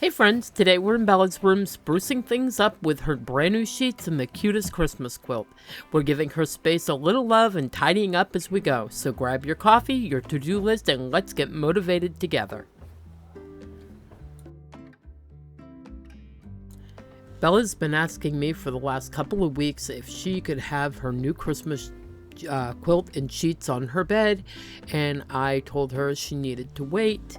Hey friends, today we're in Bella's room sprucing things up with her brand new sheets and the cutest Christmas quilt. We're giving her space a little love and tidying up as we go, so grab your coffee, your to-do list, and let's get motivated together. Bella's been asking me for the last couple of weeks if she could have her new Christmas quilt and sheets on her bed, and I told her she needed to wait.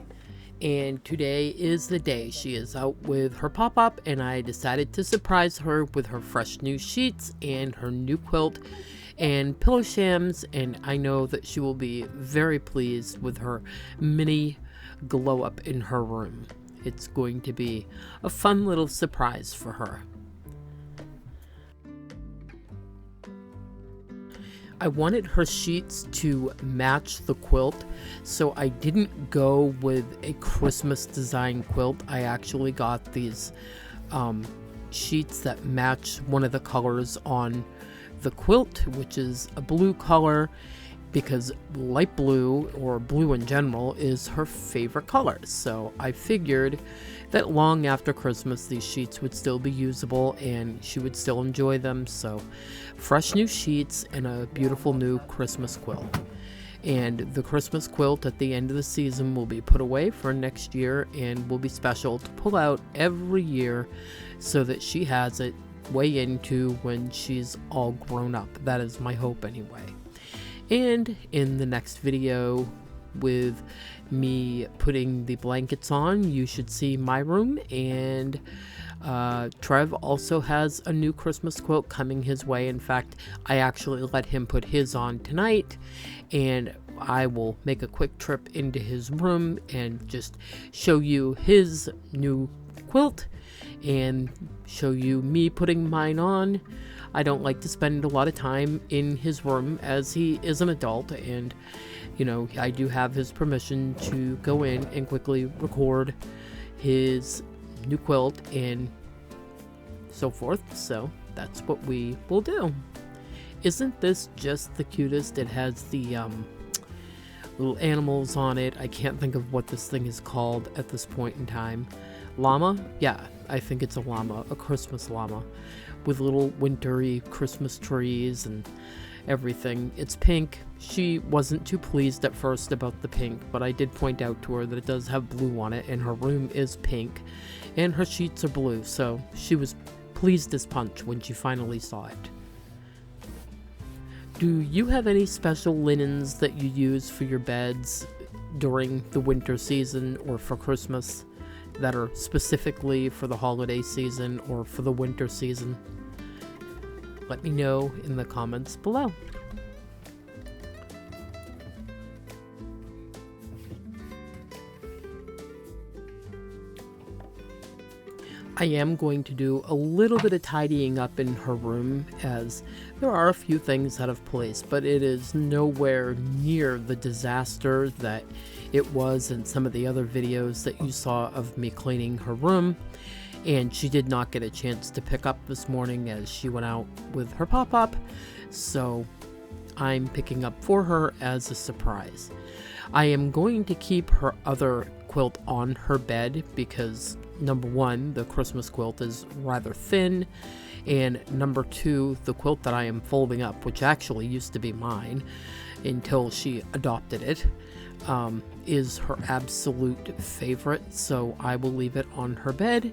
And today is the day. She is out with her pop-up, and I decided to surprise her with her fresh new sheets and her new quilt and pillow shams, and I know that she will be very pleased with her mini glow up in her room. It's going to be a fun little surprise for her. I wanted her sheets to match the quilt, so I didn't go with a Christmas design quilt. I actually got these sheets that match one of the colors on the quilt, which is a blue color, because light blue, or blue in general, is her favorite color. So I figured that long after Christmas these sheets would still be usable and she would still enjoy them. So fresh new sheets and a beautiful new Christmas quilt. And the Christmas quilt at the end of the season will be put away for next year and will be special to pull out every year so that she has it way into when she's all grown up. That is my hope anyway. And in the next video with me putting the blankets on, you should see my room. And Trev also has a new Christmas quilt coming his way. In fact, I actually let him put his on tonight, and I will make a quick trip into his room and just show you his new quilt and show you me putting mine on. I don't like to spend a lot of time in his room as he is an adult, and you know, I do have his permission to go in and quickly record his new quilt and so forth, so that's what we will do. Isn't this just the cutest? It has the little animals on it. I can't think of what this thing is called at this point in time. Llama? Yeah, I think it's a llama, a Christmas llama, with little wintry Christmas trees and everything. It's pink. She wasn't too pleased at first about the pink, but I did point out to her that it does have blue on it, and her room is pink, and her sheets are blue, so she was pleased as punch when she finally saw it. Do you have any special linens that you use for your beds during the winter season or for Christmas that are specifically for the holiday season or for the winter season? Let me know in the comments below. I am going to do a little bit of tidying up in her room, as there are a few things out of place, but it is nowhere near the disaster that it was in some of the other videos that you saw of me cleaning her room. And she did not get a chance to pick up this morning as she went out with her pop-up, so I'm picking up for her as a surprise. I am going to keep her other quilt on her bed because number one, the Christmas quilt is rather thin, and number two, the quilt that I am folding up, which actually used to be mine until she adopted it, is her absolute favorite, so I will leave it on her bed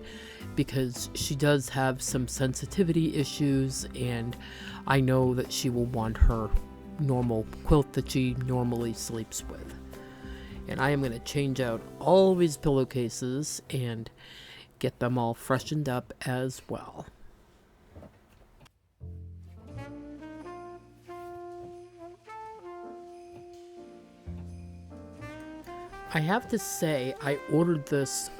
because she does have some sensitivity issues, and I know that she will want her normal quilt that she normally sleeps with. And I am going to change out all these pillowcases and get them all freshened up as well. I have to say, I ordered this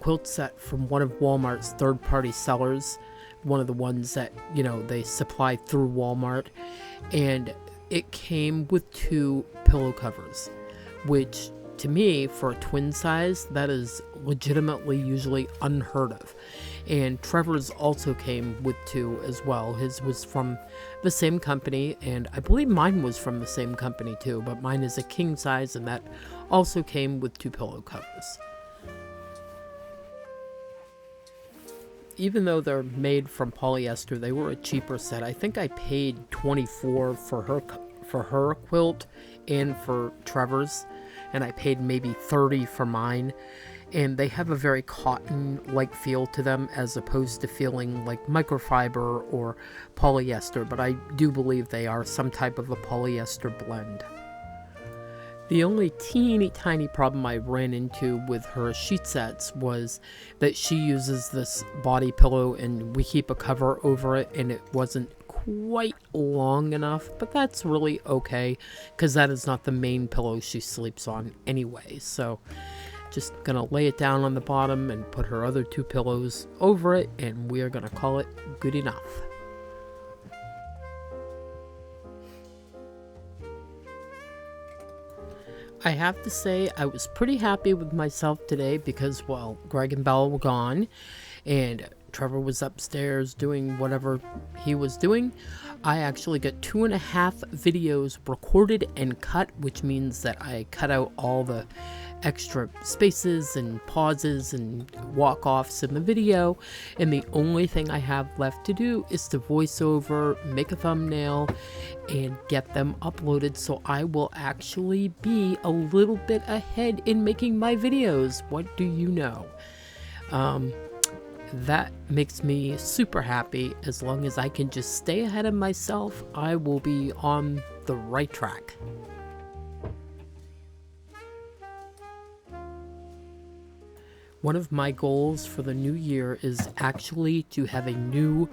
quilt set from one of Walmart's third-party sellers, one of the ones that, you know, they supply through Walmart, and it came with 2 pillow covers, which to me, for a twin size, that is legitimately usually unheard of. And Trevor's also came with 2 as well. His was from the same company, and I believe mine was from the same company too, but mine is a king size, and that also came with 2 pillow covers. even though they're made from polyester, they were a cheaper set. I think I paid $24 for her quilt and for Trevor's, and I paid maybe $30 for mine. And they have a very cotton-like feel to them as opposed to feeling like microfiber or polyester, but I do believe they are some type of a polyester blend. The only teeny tiny problem I ran into with her sheet sets was that she uses this body pillow and we keep a cover over it, and it wasn't quite long enough, but that's really okay because that is not the main pillow she sleeps on anyway. So just gonna lay it down on the bottom and put her other 2 pillows over it, and we are gonna call it good enough. I have to say I was pretty happy with myself today because, well, Greg and Bella were gone and Trevor was upstairs doing whatever he was doing. I actually got 2.5 videos recorded and cut, which means that I cut out all the extra spaces and pauses and walk-offs in the video, and the only thing I have left to do is to voice over, make a thumbnail, and get them uploaded, so I will actually be a little bit ahead in making my videos. What do you know? That makes me super happy. As long as I can just stay ahead of myself, I will be on the right track. One of my goals for the new year is actually to have a new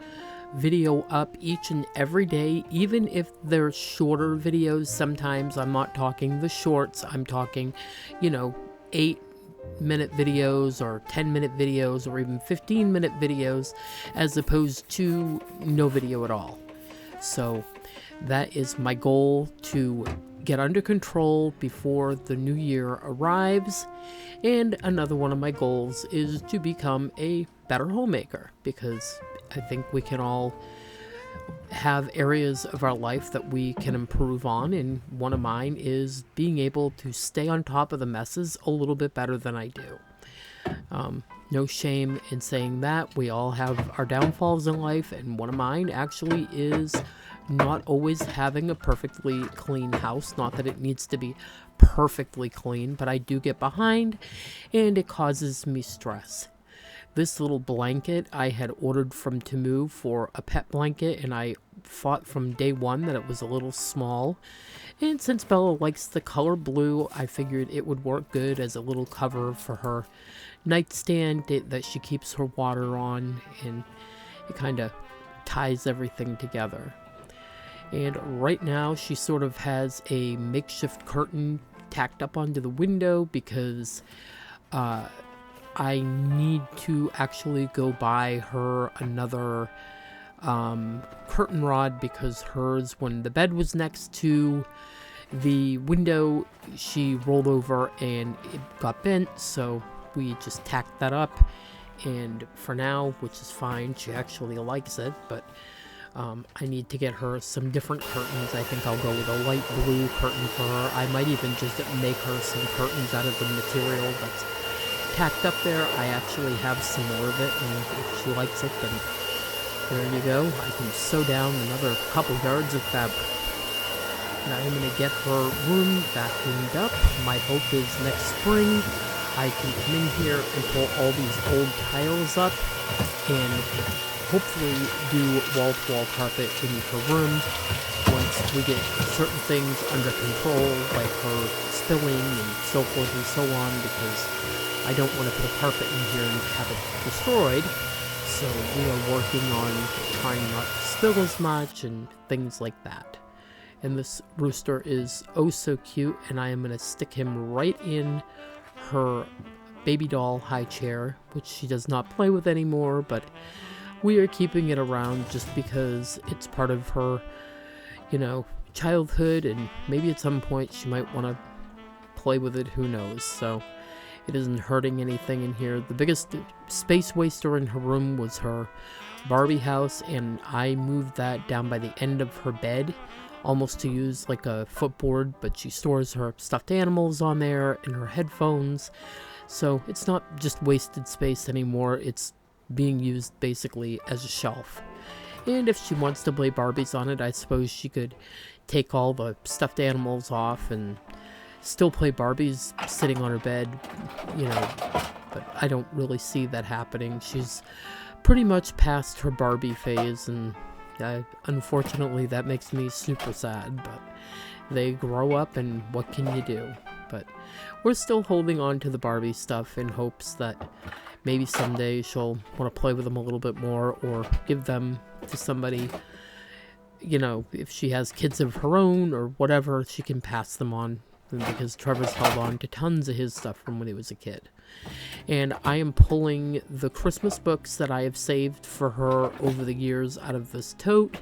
video up each and every day, even if they're shorter videos. Sometimes I'm not talking the shorts, I'm talking, 8-minute videos or 10-minute videos or even 15-minute videos, as opposed to no video at all. So that is my goal, to get under control before the new year arrives. And another one of my goals is to become a better homemaker, because I think we can all have areas of our life that we can improve on, and one of mine is being able to stay on top of the messes a little bit better than I do. No shame in saying that. We all have our downfalls in life, and one of mine actually is not always having a perfectly clean house. Not that it needs to be perfectly clean, but I do get behind, and it causes me stress. This little blanket I had ordered from Temu for a pet blanket, and I thought from day one that it was a little small. And since Bella likes the color blue, I figured it would work good as a little cover for her nightstand that she keeps her water on, and it kind of ties everything together. And right now she sort of has a makeshift curtain tacked up onto the window because I need to actually go buy her another curtain rod, because hers, when the bed was next to the window, she rolled over and it got bent, so we just tacked that up. And for now, which is fine, she actually likes it, but I need to get her some different curtains. I think I'll go with a light blue curtain for her. I might even just make her some curtains out of the material that's tacked up there. I actually have some more of it, and if she likes it, then there you go. I can sew down another couple yards of fabric. And I'm going to get her room vacuumed up. My hope is next spring I can come in here and pull all these old tiles up and hopefully do wall-to-wall carpet in her room once we get certain things under control, like her spilling and so forth and so on, because I don't want to put a carpet in here and have it destroyed. So we are working on trying not to spill as much and things like that. And this rooster is oh so cute, and I am going to stick him right in her baby doll high chair, which she does not play with anymore, but we are keeping it around just because it's part of her, childhood, and maybe at some point she might want to play with it, who knows. So it isn't hurting anything in here. The biggest space waster in her room was her Barbie house, and I moved that down by the end of her bed, almost to use like a footboard, but she stores her stuffed animals on there and her headphones. So it's not just wasted space anymore, it's being used basically as a shelf. And if she wants to play Barbies on it, I suppose she could take all the stuffed animals off and still play Barbies sitting on her bed, but I don't really see that happening. She's pretty much past her Barbie phase, and unfortunately that makes me super sad, but they grow up and what can you do? But we're still holding on to the Barbie stuff in hopes that maybe someday she'll want to play with them a little bit more, or give them to somebody, if she has kids of her own or whatever, she can pass them on, because Trevor's held on to tons of his stuff from when he was a kid. And I am pulling the Christmas books that I have saved for her over the years out of this tote.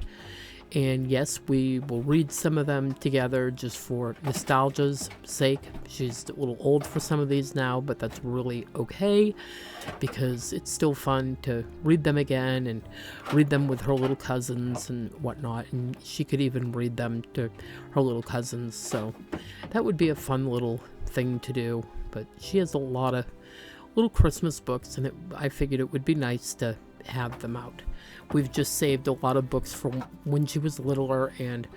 And yes, we will read some of them together just for nostalgia's sake. She's a little old for some of these now, but that's really okay, because it's still fun to read them again and read them with her little cousins and whatnot. And she could even read them to her little cousins. So that would be a fun little thing to do. But she has a lot of little Christmas books, and I figured it would be nice to have them out. We've just saved a lot of books from when she was littler and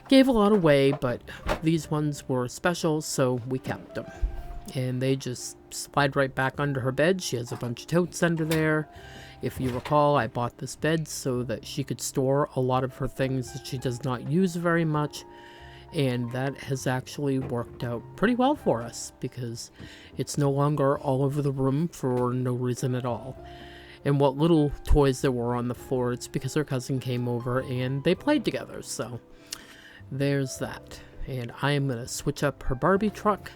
gave a lot away, but these ones were special, so we kept them. And they just slide right back under her bed. She has a bunch of totes under there. If you recall, I bought this bed so that she could store a lot of her things that she does not use very much. And that has actually worked out pretty well for us, because it's no longer all over the room for no reason at all. And what little toys there were on the floor, it's because her cousin came over and they played together. So there's that. And I am going to switch up her Barbie truck.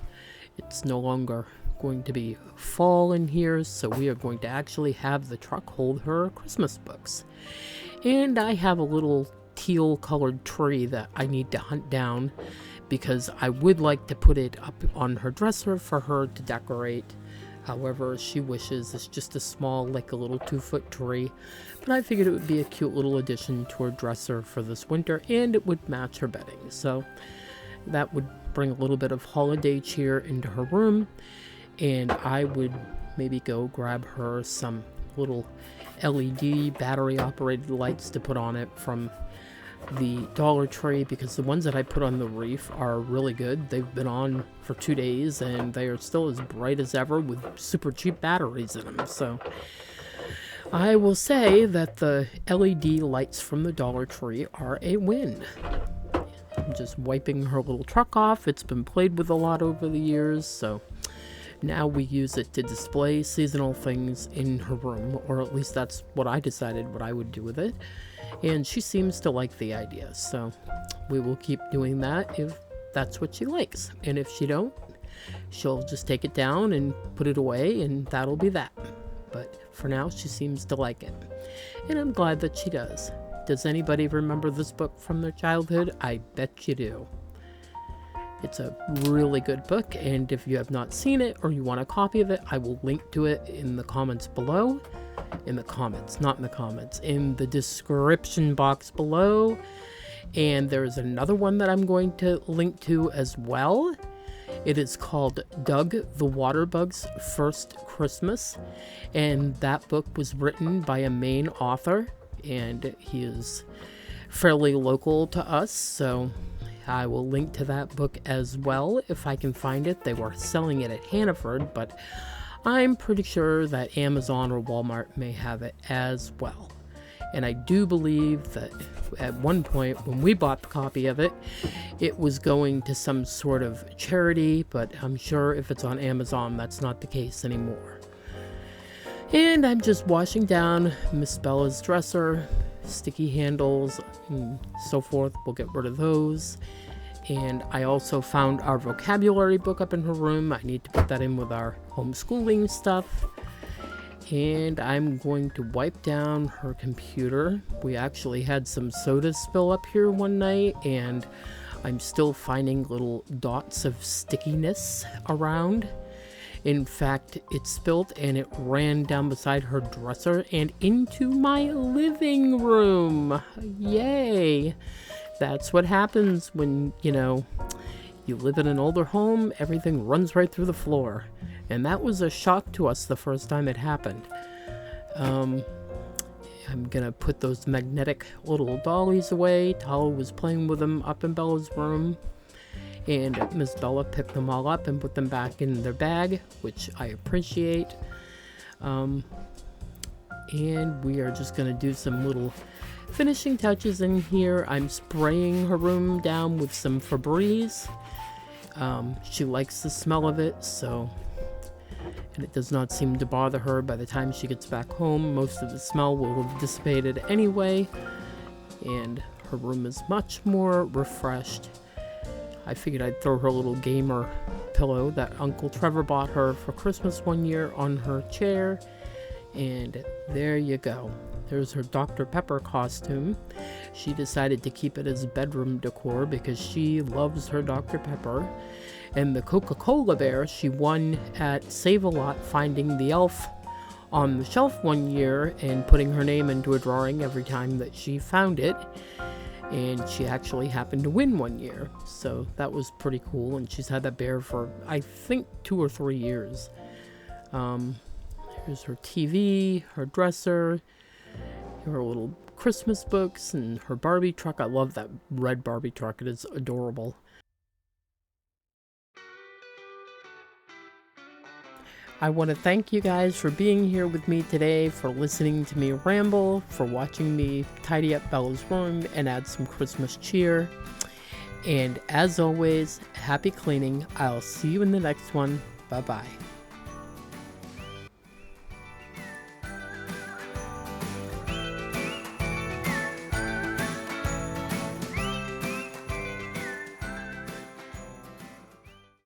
It's no longer going to be fall in here, so we are going to actually have the truck hold her Christmas books. And I have a little teal colored tree that I need to hunt down, because I would like to put it up on her dresser for her to decorate however she wishes. It's just a small, like a little 2-foot tree, but I figured it would be a cute little addition to her dresser for this winter, and it would match her bedding, so that would bring a little bit of holiday cheer into her room. And I would maybe go grab her some little LED battery operated lights to put on it from the Dollar Tree, because the ones that I put on the reef are really good. They've been on for 2 days and they are still as bright as ever with super cheap batteries in them. So I will say that the LED lights from the Dollar Tree are a win. I'm just wiping her little truck off. It's been played with a lot over the years, so now we use it to display seasonal things in her room, or at least that's what I decided what I would do with it. And she seems to like the idea, so we will keep doing that if that's what she likes. And if she don't, she'll just take it down and put it away, and that'll be that. But for now, she seems to like it, and I'm glad that she does. Does anybody remember this book from their childhood? I bet you do. It's a really good book, and if you have not seen it or you want a copy of it, I will link to it in the comments below. In the comments, not in the comments, in the description box below. And there's another one that I'm going to link to as well. It is called Doug the Waterbug's First Christmas, and that book was written by a Maine author, and he is fairly local to us, so I will link to that book as well if I can find it. They were selling it at Hannaford, but I'm pretty sure that Amazon or Walmart may have it as well. And I do believe that at one point when we bought the copy of it, it was going to some sort of charity, but I'm sure if it's on Amazon, that's not the case anymore. And I'm just washing down Miss Bella's dresser, sticky handles, and so forth. We'll get rid of those. And I also found our vocabulary book up in her room. I need to put that in with our homeschooling stuff. And I'm going to wipe down her computer. We actually had some soda spill up here one night, and I'm still finding little dots of stickiness around. In fact, it spilled and it ran down beside her dresser and into my living room. Yay! That's what happens when, you live in an older home, everything runs right through the floor. And that was a shock to us the first time it happened. I'm gonna put those magnetic little dollies away. Tala was playing with them up in Bella's room, and Miss Bella picked them all up and put them back in their bag, which I appreciate. And we are just gonna do some little finishing touches in here. I'm spraying her room down with some Febreze. She likes the smell of it, and it does not seem to bother her. By the time she gets back home, most of the smell will have dissipated anyway, and her room is much more refreshed. I figured I'd throw her little gamer pillow that Uncle Trevor bought her for Christmas one year on her chair, and there you go. There's her Dr. Pepper costume. She decided to keep it as bedroom decor because she loves her Dr. Pepper. And the Coca-Cola bear she won at Save-A-Lot, finding the elf on the shelf one year and putting her name into a drawing every time that she found it. And she actually happened to win one year. So that was pretty cool. And she's had that bear for, I think, 2 or 3 years. Here's her TV, her dresser, her little Christmas books, and her Barbie truck. I love that red Barbie truck. It is adorable. I want to thank you guys for being here with me today, for listening to me ramble, for watching me tidy up Bella's room and add some Christmas cheer. And as always, happy cleaning. I'll see you in the next one. Bye-bye.